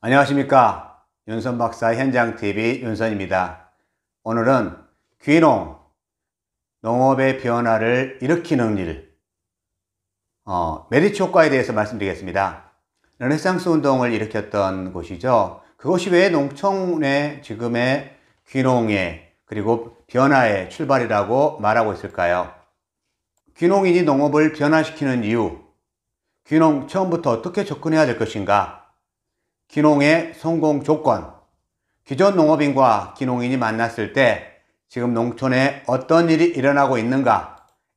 안녕하십니까. 윤선 박사 현장TV 윤선입니다. 오늘은 귀농, 농업의 변화를 일으키는 일, 메리츠 효과에 대해서 말씀드리겠습니다. 르네상스 운동을 일으켰던 곳이죠. 그것이 왜 농촌의 지금의 귀농의 그리고 변화의 출발이라고 말하고 있을까요? 귀농인이 농업을 변화시키는 이유, 귀농 처음부터 어떻게 접근해야 될 것인가? 귀농의 성공 조건, 기존 농업인과 귀농인이 만났을 때 지금 농촌에 어떤 일이 일어나고 있는가에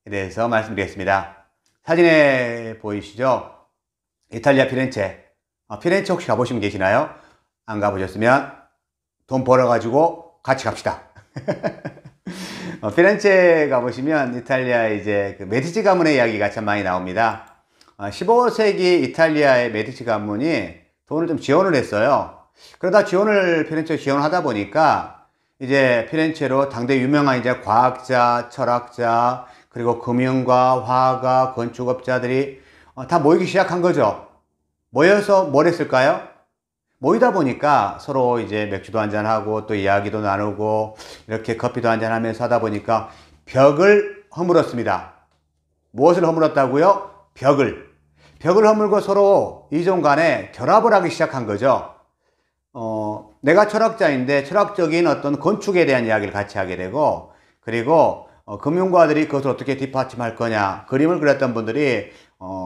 대해서 말씀드리겠습니다. 사진에 보이시죠? 이탈리아 피렌체. 피렌체 혹시 가보신 분 계시나요? 안 가보셨으면 돈 벌어가지고 같이 갑시다. 피렌체 가보시면 이탈리아의 이제 그 메디치 가문의 이야기가 참 많이 나옵니다. 15세기 이탈리아의 메디치 가문이 돈을 좀 지원을 했어요. 그러다 피렌체에 지원하다 보니까 이제 피렌체로 당대 유명한 이제 과학자, 철학자, 그리고 금융가, 화가, 건축업자들이 다 모이기 시작한 거죠. 모여서 뭘 했을까요? 모이다 보니까 서로 이제 맥주도 한잔하고 또 이야기도 나누고 이렇게 커피도 한잔하면서 하다 보니까 벽을 허물었습니다. 무엇을 허물었다고요? 벽을 허물고 서로 이종 간에 결합을 하기 시작한 거죠. 내가 철학자인데 철학적인 어떤 건축에 대한 이야기를 같이 하게 되고, 그리고 금융가들이 그것을 어떻게 뒷받침할 거냐, 그림을 그렸던 분들이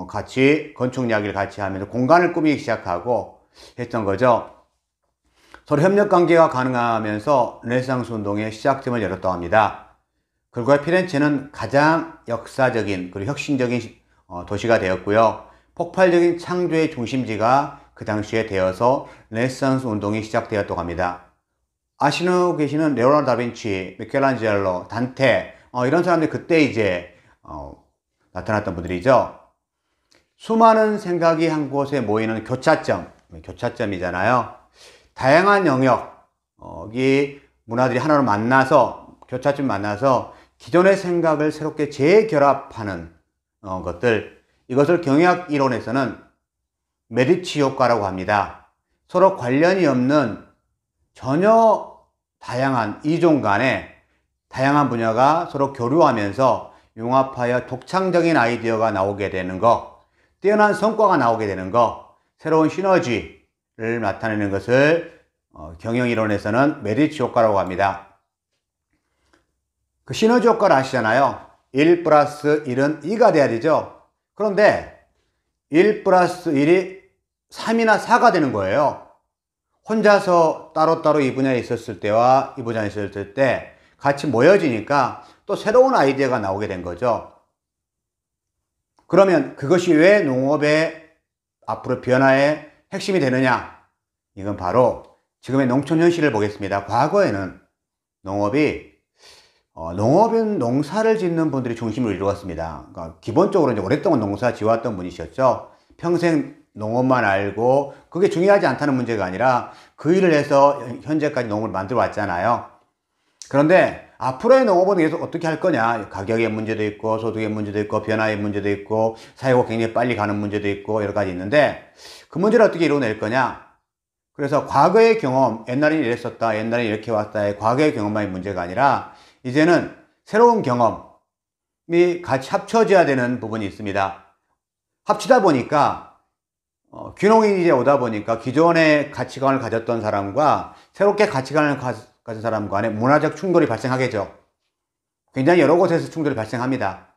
같이 건축 이야기를 같이 하면서 공간을 꾸미기 시작하고 했던 거죠. 서로 협력 관계가 가능하면서 르네상스 운동의 시작점을 열었다고 합니다. 결국에 피렌체는 가장 역사적인 그리고 혁신적인 도시가 되었고요. 폭발적인 창조의 중심지가 그 당시에 되어서 르네상스 운동이 시작되었다고 합니다. 아시고 계시는 레오나르도 다빈치, 미켈란젤로, 단테 이런 사람들이 그때 이제 나타났던 분들이죠. 수많은 생각이 한 곳에 모이는 교차점이잖아요. 다양한 영역이 문화들이 하나로 만나서 기존의 생각을 새롭게 재결합하는 것들, 이것을 경영학 이론에서는 메리츠 효과라고 합니다. 서로 관련이 없는 전혀 다양한 이종 간의 다양한 분야가 서로 교류하면서 융합하여 독창적인 아이디어가 나오게 되는 것, 뛰어난 성과가 나오게 되는 것, 새로운 시너지를 나타내는 것을 경영 이론에서는 메리츠 효과라고 합니다. 그 시너지 효과를 아시잖아요. 1 플러스 1은 2가 돼야 되죠. 그런데 1 플러스 1이 3이나 4가 되는 거예요. 혼자서 따로따로 이 분야에 있었을 때와 이 분야에 있었을 때 같이 모여지니까 또 새로운 아이디어가 나오게 된 거죠. 그러면 그것이 왜 농업의 앞으로 변화의 핵심이 되느냐? 이건 바로 지금의 농촌 현실을 보겠습니다. 과거에는 농업은 농사를 짓는 분들이 중심을 이루었습니다. 그러니까 기본적으로 이제 오랫동안 농사 지어왔던 분이셨죠. 평생 농업만 알고 그게 중요하지 않다는 문제가 아니라 그 일을 해서 현재까지 농업을 만들어 왔잖아요. 그런데 앞으로의 농업은 계속 어떻게 할 거냐? 가격의 문제도 있고 소득의 문제도 있고 변화의 문제도 있고 사회가 굉장히 빨리 가는 문제도 있고 여러 가지 있는데 그 문제를 어떻게 이뤄낼 거냐? 그래서 과거의 경험, 옛날에는 이랬었다, 옛날에 이렇게 왔다의 과거의 경험만이 문제가 아니라 이제는 새로운 경험이 같이 합쳐져야 되는 부분이 있습니다. 합치다 보니까 귀농인이 이제 오다 보니까 기존의 가치관을 가졌던 사람과 새롭게 가치관을 가진 사람 간에 문화적 충돌이 발생하겠죠. 굉장히 여러 곳에서 충돌이 발생합니다.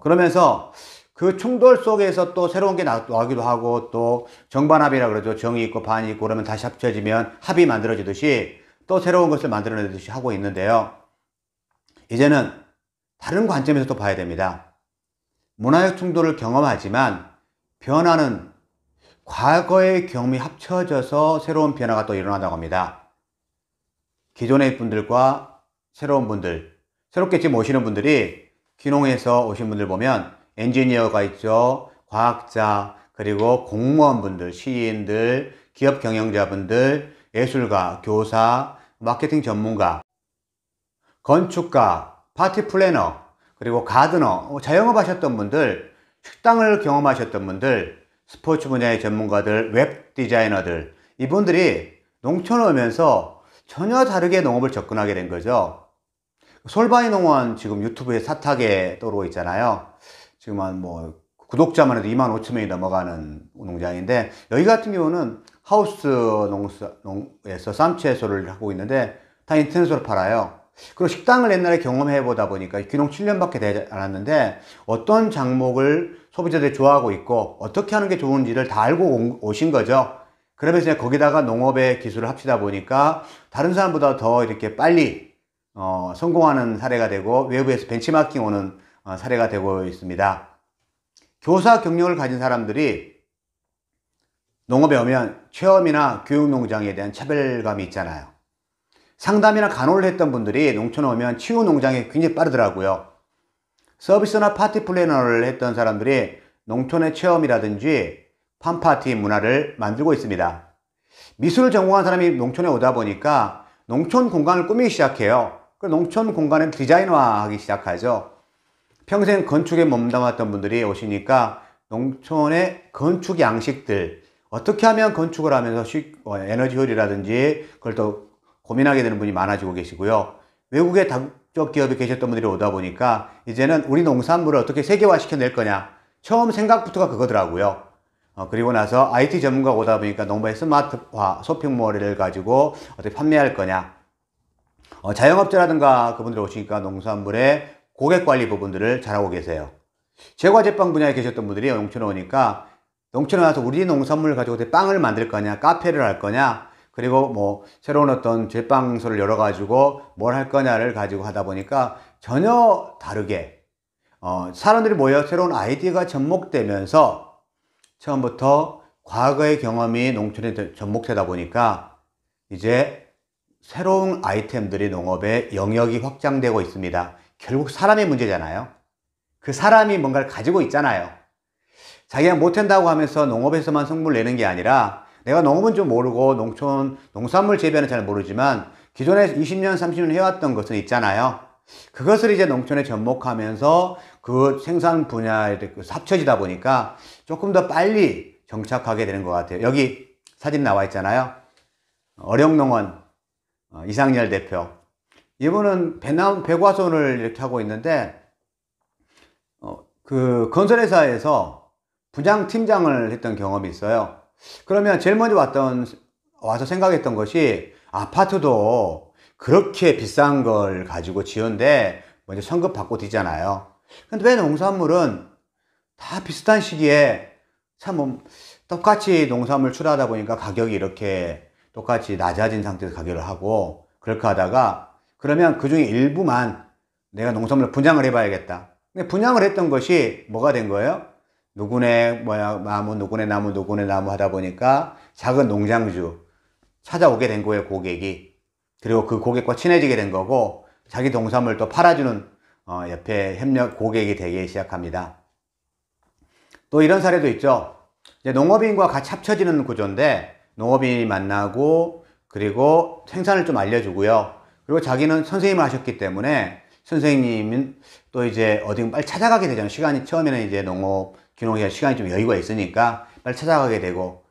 그러면서 그 충돌 속에서 또 새로운 게 나오기도 하고 또 정반합이라 그러죠. 정이 있고 반이 있고 그러면 다시 합쳐지면 합이 만들어지듯이 또 새로운 것을 만들어내듯이 하고 있는데요. 이제는 다른 관점에서 또 봐야 됩니다. 문화적 충돌을 경험하지만 변화는 과거의 경험이 합쳐져서 새로운 변화가 또 일어난다고 합니다. 기존의 분들과 새로운 분들, 새롭게 지금 오시는 분들이 귀농해서 오신 분들 보면 엔지니어가 있죠. 과학자, 그리고 공무원분들, 시인들, 기업 경영자분들, 예술가, 교사, 마케팅 전문가, 건축가, 파티 플래너, 그리고 가드너, 자영업 하셨던 분들, 식당을 경험하셨던 분들, 스포츠 분야의 전문가들, 웹 디자이너들, 이분들이 농촌에 오면서 전혀 다르게 농업을 접근하게 된 거죠. 솔바이 농원 지금 유튜브에 핫하게 떠오르고 있잖아요. 지금 한 뭐 구독자만 해도 25,000명이 넘어가는 농장인데, 여기 같은 경우는 하우스 농에서 쌈채소를 하고 있는데 다 인터넷으로 팔아요. 그리고 식당을 옛날에 경험해 보다 보니까 귀농 7년밖에 되지 않았는데 어떤 작목을 소비자들이 좋아하고 있고 어떻게 하는 게 좋은지를 다 알고 오신 거죠. 그러면서 거기다가 농업의 기술을 합치다 보니까 다른 사람보다 더 이렇게 빨리 성공하는 사례가 되고 외부에서 벤치마킹 오는 사례가 되고 있습니다. 교사 경력을 가진 사람들이 농업에 오면 체험이나 교육농장에 대한 차별감이 있잖아요. 상담이나 간호를 했던 분들이 농촌에 오면 치유농장에 굉장히 빠르더라고요. 서비스나 파티 플래너를 했던 사람들이 농촌의 체험이라든지 팜파티 문화를 만들고 있습니다. 미술을 전공한 사람이 농촌에 오다 보니까 농촌 공간을 꾸미기 시작해요. 농촌 공간을 디자인화하기 시작하죠. 평생 건축에 몸담았던 분들이 오시니까 농촌의 건축 양식들, 어떻게 하면 건축을 하면서 에너지 효율이라든지 그걸 또 고민하게 되는 분이 많아지고 계시고요. 외국의 다국적 기업에 계셨던 분들이 오다 보니까 이제는 우리 농산물을 어떻게 세계화 시켜낼 거냐, 처음 생각부터가 그거더라고요. 그리고 나서 IT 전문가가 오다 보니까 농부의 스마트화 쇼핑몰을 가지고 어떻게 판매할 거냐, 자영업자라든가 그분들이 오시니까 농산물의 고객관리 부분들을 잘하고 계세요. 제과제빵 분야에 계셨던 분들이 농촌에 오니까 농촌에 와서 우리 농산물을 가지고 어떻게 빵을 만들 거냐, 카페를 할 거냐, 그리고 뭐 새로운 어떤 제빵소를 열어가지고 뭘 할 거냐를 가지고 하다 보니까 전혀 다르게 사람들이 모여 새로운 아이디어가 접목되면서 처음부터 과거의 경험이 농촌에 접목되다 보니까 이제 새로운 아이템들이 농업의 영역이 확장되고 있습니다. 결국 사람의 문제잖아요. 그 사람이 뭔가를 가지고 있잖아요. 자기가 못한다고 하면서 농업에서만 성부를 내는 게 아니라 내가 농업은 좀 모르고 농산물 재배는 잘 모르지만 기존에 20년, 30년 해왔던 것은 있잖아요. 그것을 이제 농촌에 접목하면서 그 생산 분야에 합쳐지다 보니까 조금 더 빨리 정착하게 되는 것 같아요. 여기 사진 나와 있잖아요. 어령농원 이상열 대표. 이분은 배과손을 이렇게 하고 있는데, 그 건설회사에서 분양팀장을 했던 경험이 있어요. 그러면 제일 먼저 와서 생각했던 것이 아파트도 그렇게 비싼 걸 가지고 지은데 먼저 성급 받고 뒤잖아요. 근데 왜 농산물은 다 비슷한 시기에 참 똑같이 농산물 출하하다 보니까 가격이 이렇게 똑같이 낮아진 상태에서 가격을 하고 그렇게 하다가 그러면 그 중에 일부만 내가 농산물을 분양을 해봐야겠다. 근데 분양을 했던 것이 뭐가 된 거예요? 누구네 나무, 누구네 나무, 누구네 나무 하다 보니까 작은 농장주 찾아오게 된 거예요, 고객이. 그리고 그 고객과 친해지게 된 거고 자기 농산물을 또 팔아주는 옆에 협력 고객이 되기 시작합니다. 또 이런 사례도 있죠. 이제 농업인과 같이 합쳐지는 구조인데 농업인이 만나고 그리고 생산을 좀 알려주고요. 그리고 자기는 선생님을 하셨기 때문에 선생님은 또 이제 어디 빨리 찾아가게 되잖아요. 시간이 처음에는 이제 농업 귀농이 시간이 좀 여유가 있으니까 빨리 찾아가게 되고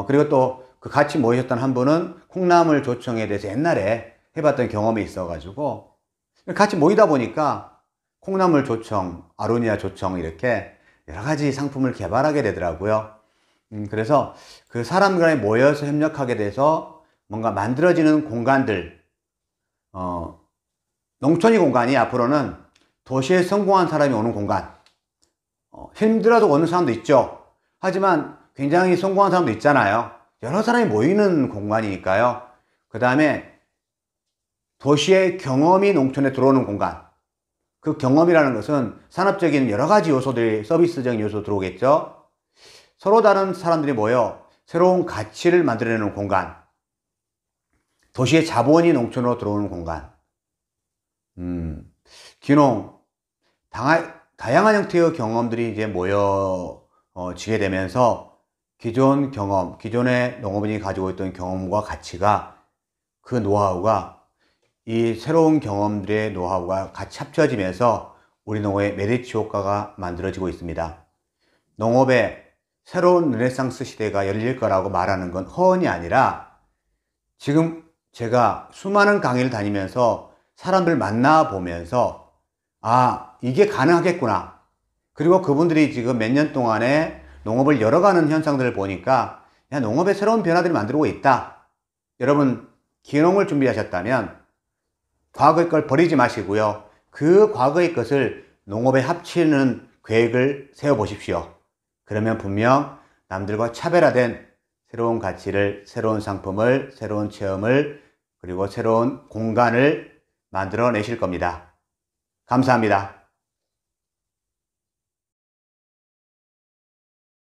그리고 또 그 같이 모이셨던 한 분은 콩나물 조청에 대해서 옛날에 해봤던 경험이 있어가지고 같이 모이다 보니까 콩나물 조청, 아로니아 조청 이렇게 여러 가지 상품을 개발하게 되더라고요. 그래서 그 사람들이 모여서 협력하게 돼서 뭔가 만들어지는 공간들, 농촌이 공간이 앞으로는 도시에 성공한 사람이 오는 공간. 힘들어도 오는 사람도 있죠. 하지만 굉장히 성공한 사람도 있잖아요. 여러 사람이 모이는 공간이니까요. 그 다음에 도시의 경험이 농촌에 들어오는 공간. 그 경험이라는 것은 산업적인 여러 가지 요소들이, 서비스적인 요소 들어오겠죠. 서로 다른 사람들이 모여 새로운 가치를 만들어내는 공간. 도시의 자본이 농촌으로 들어오는 공간. 귀농, 다양한 형태의 경험들이 이제 모여지게 되면서 기존 경험, 기존의 농업인이 가지고 있던 경험과 가치가 그 노하우가 이 새로운 경험들의 노하우가 같이 합쳐지면서 우리 농업의 메리츠 효과가 만들어지고 있습니다. 농업의 새로운 르네상스 시대가 열릴 거라고 말하는 건 허언이 아니라 지금 제가 수많은 강의를 다니면서 사람들 만나보면서 아, 이게 가능하겠구나. 그리고 그분들이 지금 몇 년 동안에 농업을 열어가는 현상들을 보니까 야, 농업에 새로운 변화들이 만들고 있다. 여러분, 기농을 준비하셨다면 과거의 걸 버리지 마시고요. 그 과거의 것을 농업에 합치는 계획을 세워보십시오. 그러면 분명 남들과 차별화된 새로운 가치를, 새로운 상품을, 새로운 체험을, 그리고 새로운 공간을 만들어내실 겁니다. 감사합니다.